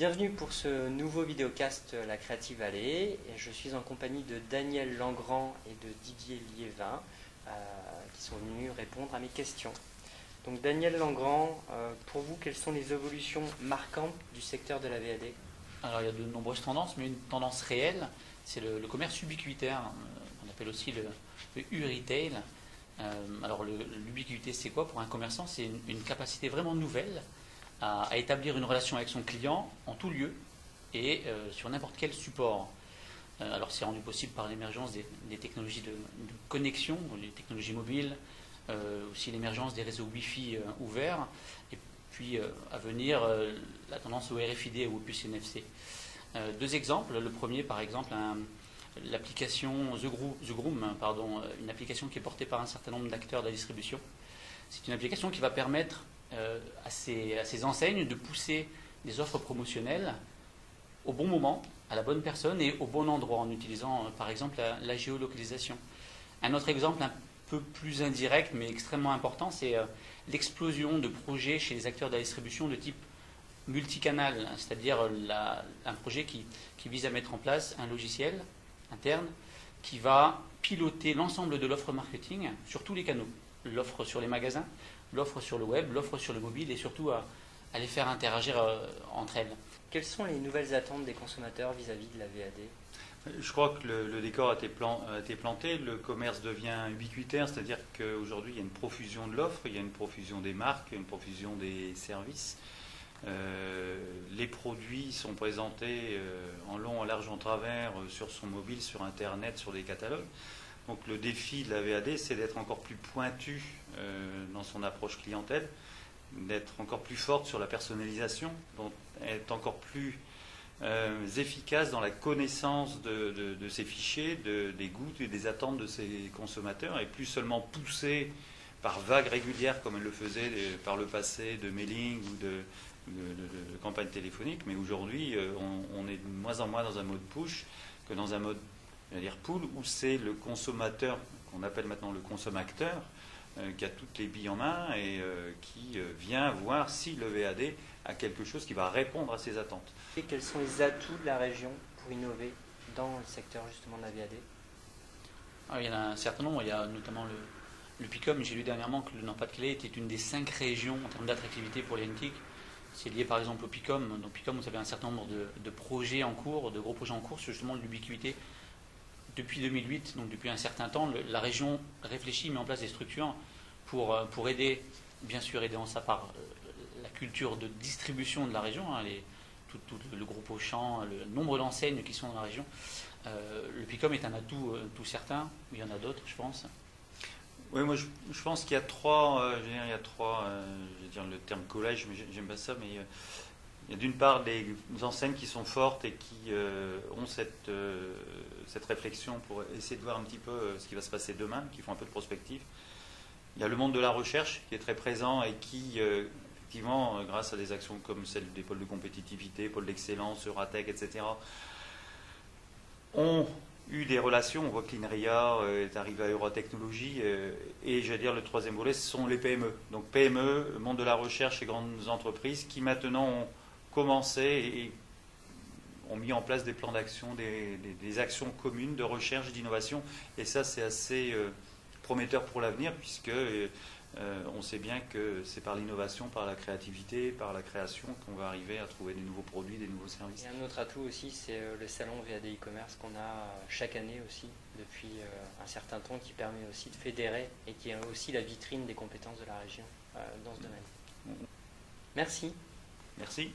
Bienvenue pour ce nouveau vidéocast La Creative Valley. Je suis en compagnie de Daniel Langrand et de Didier Liévin qui sont venus répondre à mes questions. Donc Daniel Langrand, pour vous, quelles sont les évolutions marquantes du secteur de la VAD? Alors il y a de nombreuses tendances, mais une tendance réelle, c'est le commerce ubiquitaire, qu'on appelle aussi le U-Retail. Alors l'ubiquité, c'est quoi pour un commerçant? C'est une capacité vraiment nouvelle à établir une relation avec son client en tout lieu et sur n'importe quel support. Alors c'est rendu possible par l'émergence des technologies de connexion, les technologies mobiles, aussi l'émergence des réseaux Wi-Fi ouverts, et puis à venir la tendance au RFID ou au puce NFC. Deux exemples. Le premier, par exemple, l'application The Groom, une application qui est portée par un certain nombre d'acteurs de la distribution. C'est une application qui va permettre à ces enseignes de pousser des offres promotionnelles au bon moment, à la bonne personne et au bon endroit, en utilisant par exemple la géolocalisation. Un autre exemple un peu plus indirect mais extrêmement important, c'est l'explosion de projets chez les acteurs de la distribution de type multicanal, c'est-à-dire un projet qui vise à mettre en place un logiciel interne qui va piloter l'ensemble de l'offre marketing sur tous les canaux. L'offre sur les magasins, l'offre sur le web, l'offre sur le mobile et surtout à les faire interagir entre elles. Quelles sont les nouvelles attentes des consommateurs vis-à-vis de la VAD? Je crois que le décor a été planté, le commerce devient ubiquitaire, c'est-à-dire qu'aujourd'hui il y a une profusion de l'offre, il y a une profusion des marques, une profusion des services. Les produits sont présentés en long, en large, en travers sur son mobile, sur Internet, sur des catalogues. Donc le défi de la VAD, c'est d'être encore plus pointu dans son approche clientèle, d'être encore plus forte sur la personnalisation, d'être encore plus efficace dans la connaissance de ses fichiers, des goûts et des attentes de ses consommateurs, et plus seulement poussé par vagues régulières comme elle le faisait par le passé de mailing ou de campagne téléphonique, mais aujourd'hui on est de moins en moins dans un mode push que dans un mode pull, où c'est le consommateur, qu'on appelle maintenant le consommateur, qui a toutes les billes en main et qui vient voir si le VAD a quelque chose qui va répondre à ses attentes. Et quels sont les atouts de la région pour innover dans le secteur justement de la VAD? Il y en a un certain nombre, il y a notamment le PICOM. J'ai lu dernièrement que le Nord-Pas-de-Calais était une des 5 régions en termes d'attractivité pour les NTIC. C'est lié par exemple au PICOM. Dans PICOM, vous avez un certain nombre de projets en cours, de gros projets en cours sur justement l'ubiquité. Depuis 2008, donc depuis un certain temps, la région réfléchit, met en place des structures pour aider, bien sûr aider en ça par la culture de distribution de la région, tout le groupe Auchan, le nombre d'enseignes qui sont dans la région. Le PICOM est un atout tout certain, il y en a d'autres, je pense. Oui, moi je pense qu'il y a trois, je vais dire le terme collège, mais j'aime pas ça, mais il y a d'une part des enseignes qui sont fortes et qui ont cette réflexion pour essayer de voir un petit peu ce qui va se passer demain, qui font un peu de prospective. Il y a le monde de la recherche qui est très présent et qui, effectivement, grâce à des actions comme celle des pôles de compétitivité, pôles d'excellence, Euratech, etc., ont eu des relations. On voit que l'INRIA est arrivé à Eurotechnologie et j'allais dire le troisième volet, ce sont les PME. Donc PME, monde de la recherche et grandes entreprises qui maintenant ont commencé et ont mis en place des plans d'action, des actions communes de recherche, d'innovation. Et ça, c'est assez prometteur pour l'avenir, puisque on sait bien que c'est par l'innovation, par la créativité, par la création qu'on va arriver à trouver des nouveaux produits, des nouveaux services. Et un autre atout aussi, c'est le salon VAD e-commerce qu'on a chaque année aussi, depuis un certain temps, qui permet aussi de fédérer et qui est aussi la vitrine des compétences de la région dans ce domaine. Merci. Merci.